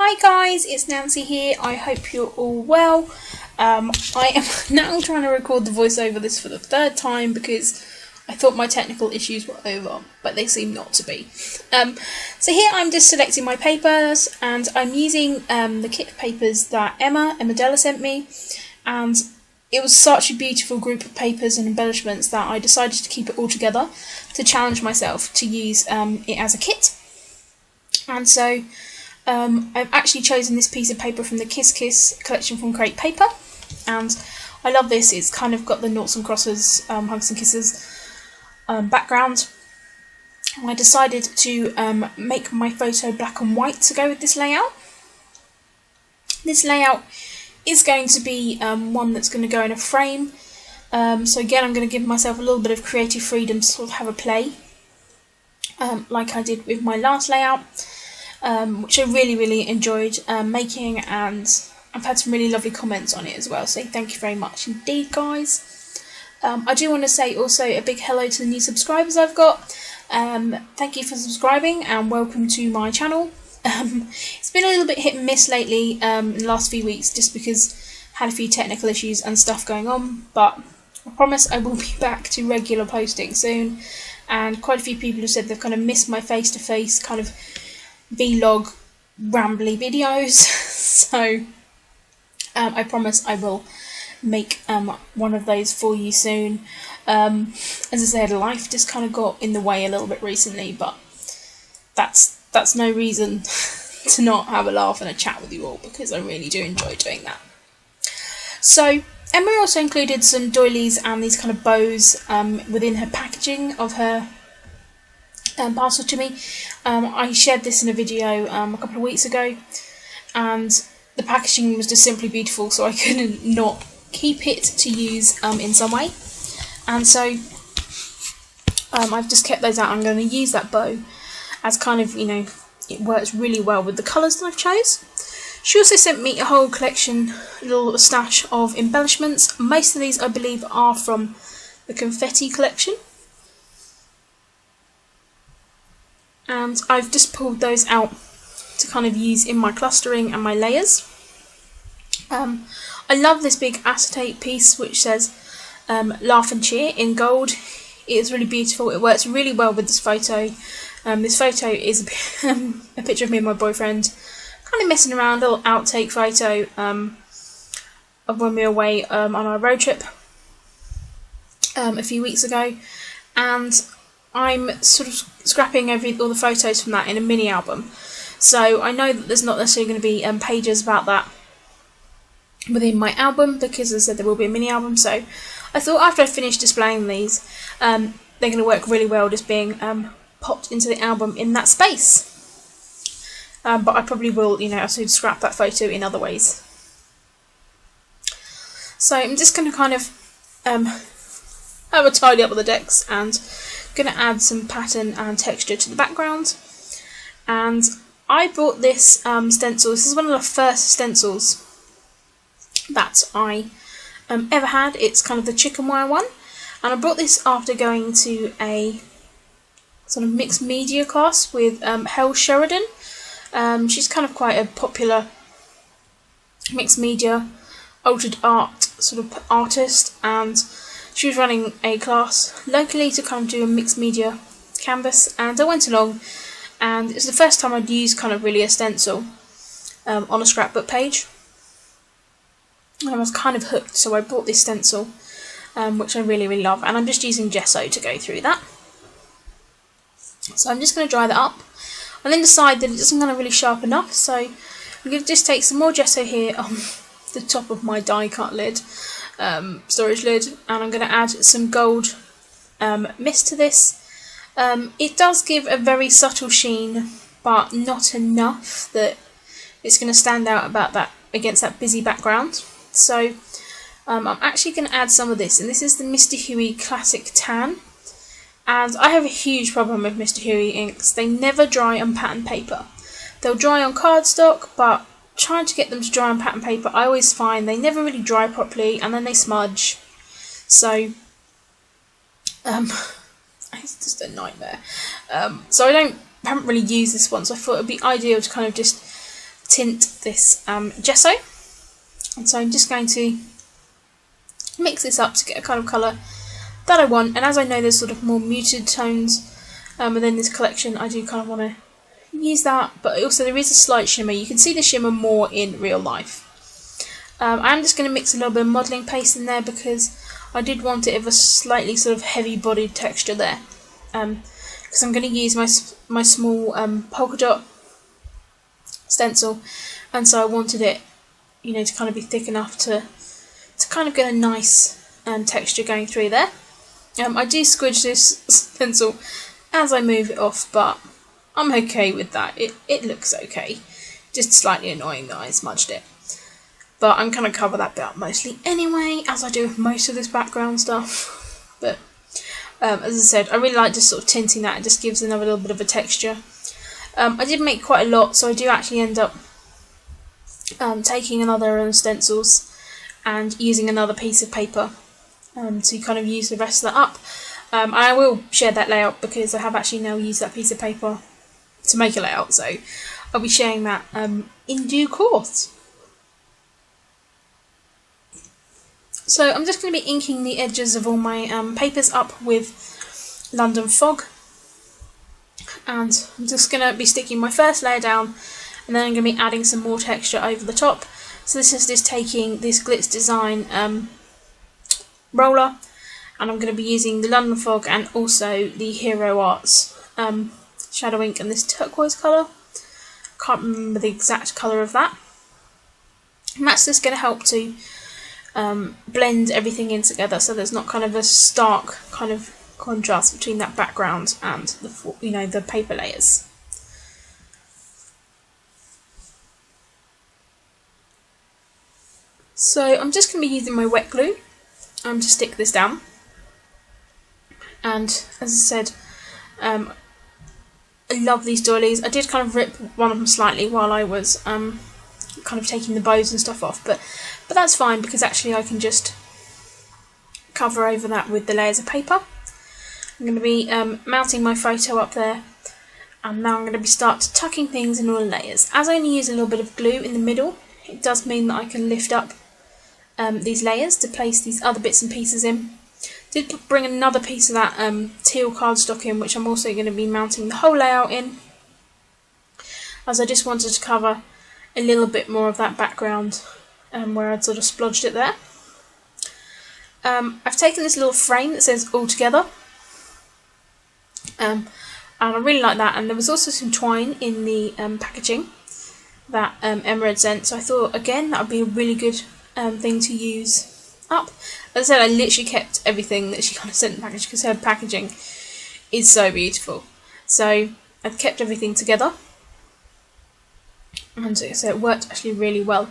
Hi guys, it's Nancy here. I hope you're all well. I am now trying to record the voiceover this for the third time because I thought my technical issues were over, but they seem not to be. So here I'm just selecting my papers, and I'm using the kit of papers that Emma Della sent me, and it was such a beautiful group of papers and embellishments that I decided to keep it all together to challenge myself to use it as a kit. And so I've actually chosen this piece of paper from the Kiss Kiss collection from Crate Paper, and I love this. It's kind of got the noughts and crosses, hugs and kisses background. I decided to make my photo black and white to go with this layout. This layout is going to be one that's going to go in a frame, so again I'm going to give myself a little bit of creative freedom to sort of have a play, like I did with my last layout, which I really enjoyed making, and I've had some really lovely comments on it as well, so thank you very much indeed, guys. I do want to say also a big hello to the new subscribers I've got. Thank you for subscribing and welcome to my channel. It's been a little bit hit and miss lately in the last few weeks, just because I had a few technical issues and stuff going on, but I promise I will be back to regular posting soon, and quite a few people have said they've kind of missed my face-to-face kind of vlog rambly videos, so I promise I will make one of those for you soon. As I said, life just kind of got in the way a little bit recently, but that's no reason to not have a laugh and a chat with you all, because I really do enjoy doing that. So Emma also included some doilies and these kind of bows within her packaging of her parcel to me. I shared this in a video a couple of weeks ago, and the packaging was just simply beautiful, so I couldn't not keep it to use in some way, and so I've just kept those out. I'm going to use that bow as kind of, you know, it works really well with the colours that I've chose. She also sent me a whole collection, a little stash of embellishments. Most of these I believe are from the confetti collection, and I've just pulled those out to kind of use in my clustering and my layers. I love this big acetate piece which says laugh and cheer in gold. It is really beautiful. It works really well with this photo. This photo is a picture of me and my boyfriend kind of messing around, a little outtake photo of when we were away on our road trip a few weeks ago, and I'm sort of scrapping all the photos from that in a mini album. So I know that there's not necessarily going to be pages about that within my album, because as I said, there will be a mini album, so I thought after I finish displaying these, they're going to work really well just being popped into the album in that space. But I probably will, you know, also scrap that photo in other ways. So I'm just going to kind of have a tidy up of the decks, and going to add some pattern and texture to the background. And I bought this stencil. This is one of the first stencils that I ever had. It's kind of the chicken wire one, and I brought this after going to a sort of mixed media class with Hel Sheridan. She's kind of quite a popular mixed media altered art sort of artist, and she was running a class locally to kind of do a mixed media canvas, and I went along, and it was the first time I'd used kind of really a stencil on a scrapbook page, and I was kind of hooked, so I bought this stencil, which I really love, and I'm just using gesso to go through that. So I'm just going to dry that up, and then decide that it doesn't kind of really sharp enough, so I'm going to just take some more gesso here on the top of my die cut lid, storage lid, and I'm going to add some gold mist to this. It does give a very subtle sheen, but not enough that it's going to stand out about that against that busy background. So I'm actually going to add some of this, and this is the Mr. Huey Classic Tan, and I have a huge problem with Mr. Huey inks. They never dry on pattern paper. They'll dry on cardstock, but trying to get them to dry on pattern paper, I always find they never really dry properly, and then they smudge. So it's just a nightmare. So I haven't really used this one, so I thought it would be ideal to kind of just tint this gesso, and so I'm just going to mix this up to get a kind of colour that I want. And as I know there's sort of more muted tones within this collection, I do kind of want to use that, but also there is a slight shimmer. You can see the shimmer more in real life. I'm just going to mix a little bit of modelling paste in there because I did want it of a slightly sort of heavy bodied texture there, because I'm going to use my small polka dot stencil, and so I wanted it, you know, to kind of be thick enough to kind of get a nice texture going through there. I do squidge this stencil as I move it off, but I'm okay with that. It looks okay. Just slightly annoying that I smudged it. But I'm going to cover that bit up mostly anyway, as I do with most of this background stuff. But as I said, I really like just sort of tinting that. It just gives another little bit of a texture. I did make quite a lot, so I do actually end up taking another stencils and using another piece of paper to kind of use the rest of that up. I will share that layout because I have actually now used that piece of paper to make a layout, so I'll be sharing that in due course. So I'm just going to be inking the edges of all my papers up with London Fog, and I'm just going to be sticking my first layer down, and then I'm going to be adding some more texture over the top. So this is just taking this Glitz Design roller, and I'm going to be using the London Fog and also the Hero Arts shadow ink in this turquoise colour. Can't remember the exact colour of that. And that's just going to help to blend everything in together, so there's not kind of a stark kind of contrast between that background and the, you know, the paper layers. So I'm just going to be using my wet glue to stick this down, and as I said, I love these doilies. I did kind of rip one of them slightly while I was kind of taking the bows and stuff off, but that's fine because actually I can just cover over that with the layers of paper. I'm going to be mounting my photo up there, and now I'm going to start tucking things in all the layers. As I only use a little bit of glue in the middle, it does mean that I can lift up these layers to place these other bits and pieces in. Did bring another piece of that teal cardstock in, which I'm also going to be mounting the whole layout in, as I just wanted to cover a little bit more of that background where I'd sort of splodged it there. I've taken this little frame that says all together, and I really like that, and there was also some twine in the packaging that Emma had sent, so I thought again that would be a really good thing to use up. As I said, I literally kept everything that she kind of sent in the package because her packaging is so beautiful, so I've kept everything together, and so it worked actually really well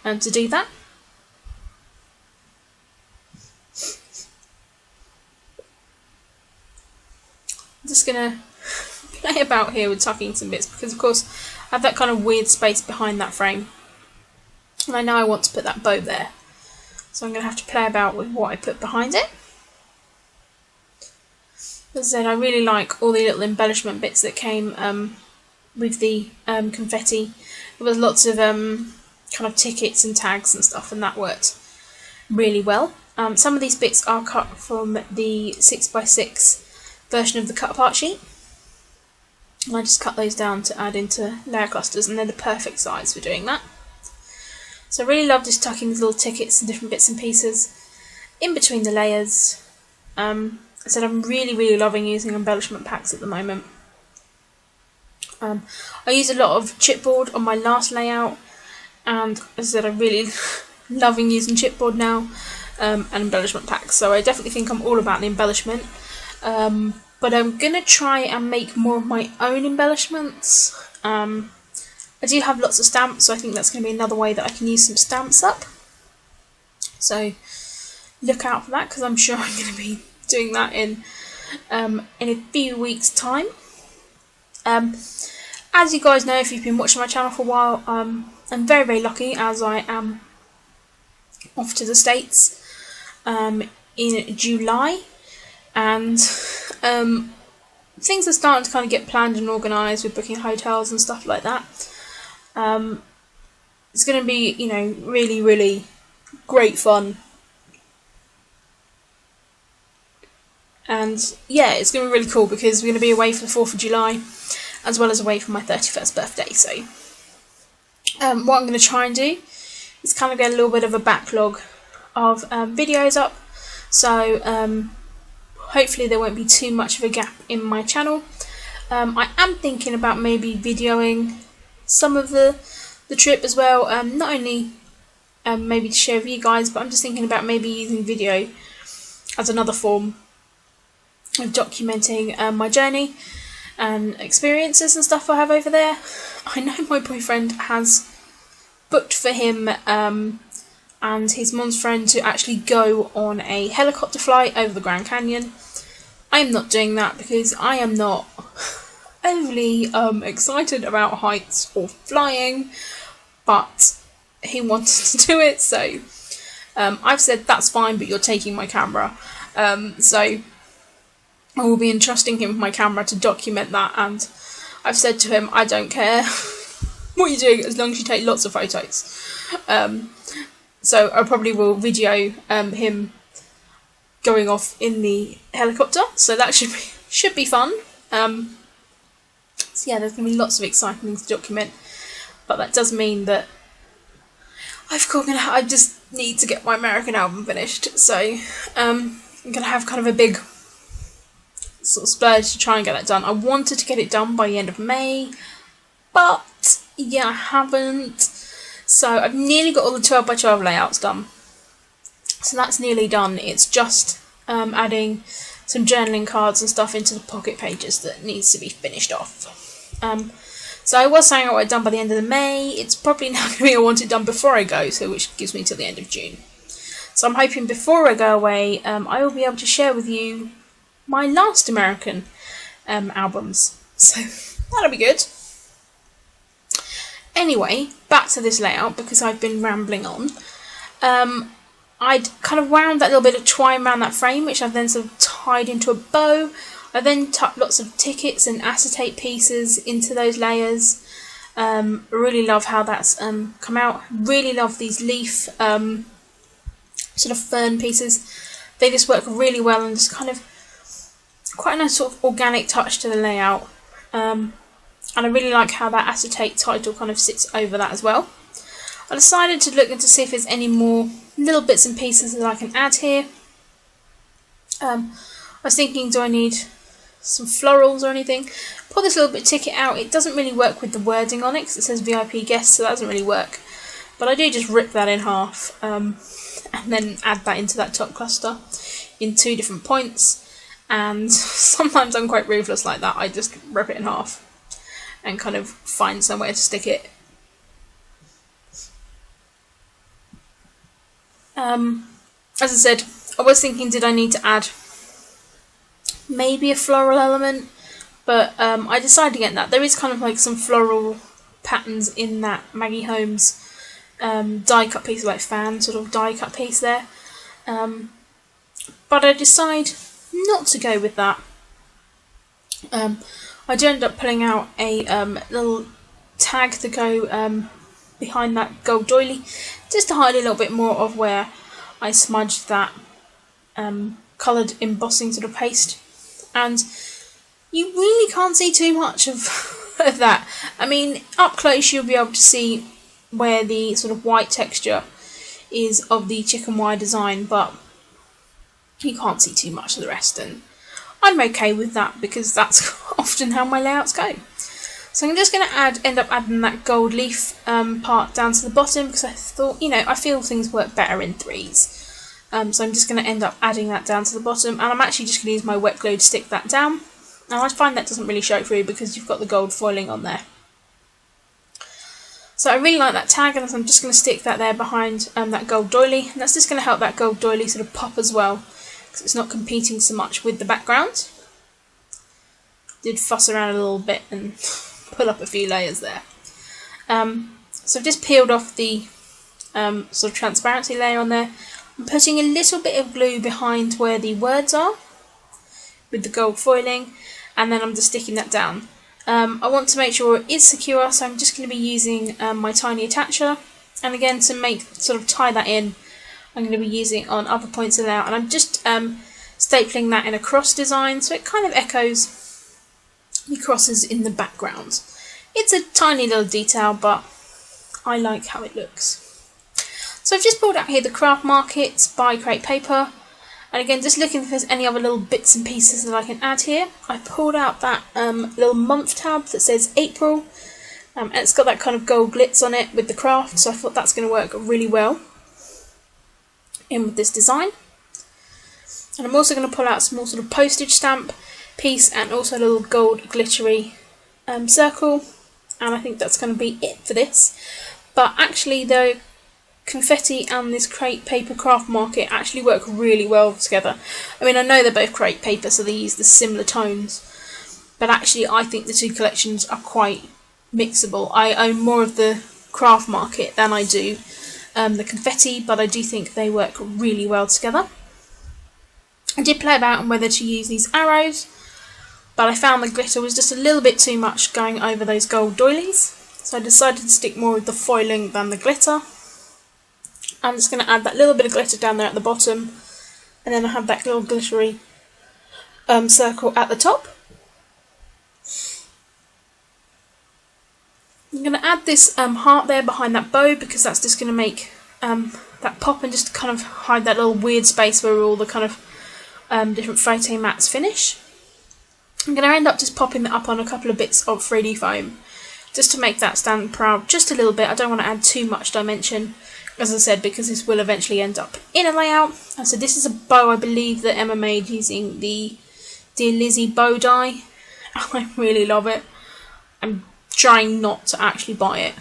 to do that. I'm just going to play about here with tucking some bits because of course I have that kind of weird space behind that frame, and I know I want to put that bow there, so I'm going to have to play about with what I put behind it. As I said, I really like all the little embellishment bits that came with the confetti. There was lots of kind of tickets and tags and stuff, and that worked really well. Some of these bits are cut from the 6x6 version of the cut apart sheet, and I just cut those down to add into layer clusters, and they're the perfect size for doing that. So I really love just tucking these little tickets and different bits and pieces in between the layers. I said I'm really loving using embellishment packs at the moment. I used a lot of chipboard on my last layout, and as I said, I'm really loving using chipboard now and embellishment packs, so I definitely think I'm all about the embellishment. But I'm going to try and make more of my own embellishments. I do have lots of stamps, so I think that's going to be another way that I can use some stamps up. So look out for that, because I'm sure I'm going to be doing that in a few weeks' time. As you guys know, if you've been watching my channel for a while, I'm very lucky, as I am off to the States in July, and things are starting to kind of get planned and organised with booking hotels and stuff like that. It's going to be, you know, really, really great fun. And yeah, it's going to be really cool because we're going to be away for the 4th of July as well as away for my 31st birthday. So what I'm going to try and do is kind of get a little bit of a backlog of videos up. So hopefully there won't be too much of a gap in my channel. I am thinking about maybe videoing some of the trip as well, not only maybe to share with you guys, but I'm just thinking about maybe using video as another form of documenting my journey and experiences and stuff I have over there. I know my boyfriend has booked for him and his mum's friend to actually go on a helicopter flight over the Grand Canyon. I am not doing that because I am not overly excited about heights or flying, but he wants to do it, so I've said that's fine, but you're taking my camera, so I will be entrusting him with my camera to document that, and I've said to him, I don't care what you're doing as long as you take lots of photos. So I probably will video him going off in the helicopter, so that should be fun. So yeah, there's going to be lots of exciting things to document, but that does mean that I just need to get my American album finished, so I'm going to have kind of a big sort of splurge to try and get that done. I wanted to get it done by the end of May, but yeah, I haven't. So I've nearly got all the 12x12 layouts done, so that's nearly done. It's just adding some journaling cards and stuff into the pocket pages that needs to be finished off. So I was saying I want it done by the end of May. It's probably now going to be I want it done before I go, so which gives me till the end of June. So I'm hoping before I go away, I will be able to share with you my last American albums. So that'll be good. Anyway, back to this layout because I've been rambling on. I'd kind of wound that little bit of twine around that frame, which I've then sort of tied into a bow. I then tucked lots of tickets and acetate pieces into those layers. Really love how that's come out. Really love these leaf sort of fern pieces. They just work really well and just kind of quite a nice sort of organic touch to the layout. And I really like how that acetate title kind of sits over that as well. I decided to look into see if there's any more little bits and pieces that I can add here. I was thinking, do I need some florals or anything? Pull this little bit ticket out. It doesn't really work with the wording on it because it says VIP guest, so that doesn't really work. But I do just rip that in half and then add that into that top cluster in 2 different points. And sometimes I'm quite ruthless like that. I just rip it in half and kind of find somewhere to stick it. As I said, I was thinking, did I need to add maybe a floral element, but I decided against that. There is kind of like some floral patterns in that Maggie Holmes die cut piece, like fan sort of die cut piece there, but I decide not to go with that. I do end up pulling out a little tag to go behind that gold doily, just to hide a little bit more of where I smudged that coloured embossing sort of paste. And you really can't see too much of that. I mean, up close you'll be able to see where the sort of white texture is of the chicken wire design, but you can't see too much of the rest, and I'm okay with that because that's often how my layouts go. So I'm just going to end up adding that gold leaf part down to the bottom because I thought, you know, I feel things work better in 3s. So I'm just going to end up adding that down to the bottom, and I'm actually just going to use my wet glue to stick that down. And I find that doesn't really show through because you've got the gold foiling on there. So I really like that tag, and I'm just going to stick that there behind that gold doily, and that's just going to help that gold doily sort of pop as well because it's not competing so much with the background. Did fuss around a little bit and pull up a few layers there. So I've just peeled off the sort of transparency layer on there. I'm putting a little bit of glue behind where the words are with the gold foiling, and then I'm just sticking that down. I want to make sure it is secure, so I'm just going to be using my tiny attacher, and again to tie that in, I'm going to be using on other points of the layout, and I'm just stapling that in a cross design so it kind of echoes the crosses in the background. It's a tiny little detail, but I like how it looks. So I've just pulled out here the Craft Market by Create Paper, and again just looking if there's any other little bits and pieces that I can add here. I pulled out that little month tab that says April, and it's got that kind of gold glitz on it with the craft, so I thought that's going to work really well in with this design. And I'm also going to pull out a small sort of postage stamp piece and also a little gold glittery circle, and I think that's going to be it for this. But actually the confetti and this Create Paper Craft Market actually work really well together. I mean, I know they're both Create Paper, so they use the similar tones, but actually I think the two collections are quite mixable. I own more of the Craft Market than I do the confetti, but I do think they work really well together. I did play about on whether to use these arrows, but I found the glitter was just a little bit too much going over those gold doilies, so I decided to stick more with the foiling than the glitter. I'm just going to add that little bit of glitter down there at the bottom, and then I have that little glittery circle at the top. I'm going to add this heart there behind that bow, because that's just going to make that pop and just kind of hide that little weird space where all the kind of different photo mats finish. I'm going to end up just popping that up on a couple of bits of 3D foam just to make that stand proud just a little bit. I don't want to add too much dimension, as I said, because this will eventually end up in a layout. And so this is a bow I believe that Emma made using the Dear Lizzie bow die. I really love it. I'm trying not to actually buy it,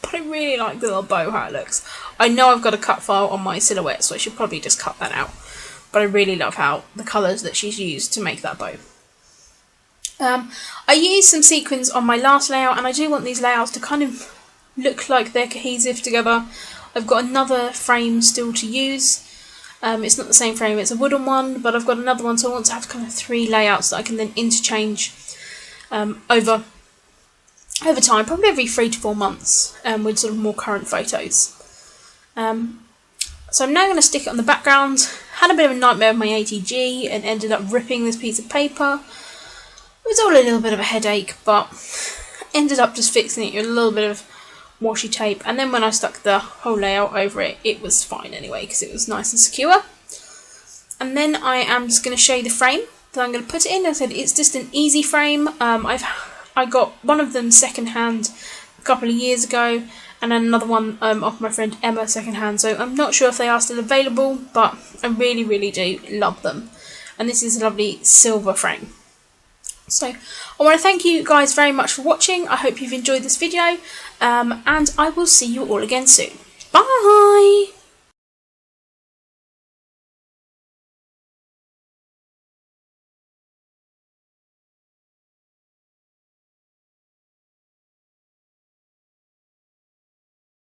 but I really like the little bow, how it looks. I know I've got a cut file on my silhouette, so I should probably just cut that out. But I really love how the colours that she's used to make that bow. I used some sequins on my last layout, and I do want these layouts to kind of look like they're cohesive together. I've got another frame still to use. It's not the same frame, it's a wooden one, but I've got another one, so I want to have kind of 3 layouts that I can then interchange over time, probably every 3 to 4 months, with sort of more current photos. So I'm now going to stick it on the background. Had a bit of a nightmare with my ATG and ended up ripping this piece of paper. It was all a little bit of a headache, but ended up just fixing it with a little bit of washi tape, and then when I stuck the whole layout over it, it was fine anyway because it was nice and secure. And then I am just going to show you the frame that I'm going to put it in. As I said, it's just an easy frame. I got one of them second hand a couple of years ago, and then another one off my friend Emma second hand, so I'm not sure if they are still available, but I really do love them. And this is a lovely silver frame. So I want to thank you guys very much for watching. I hope you've enjoyed this video, and I will see you all again soon. Bye!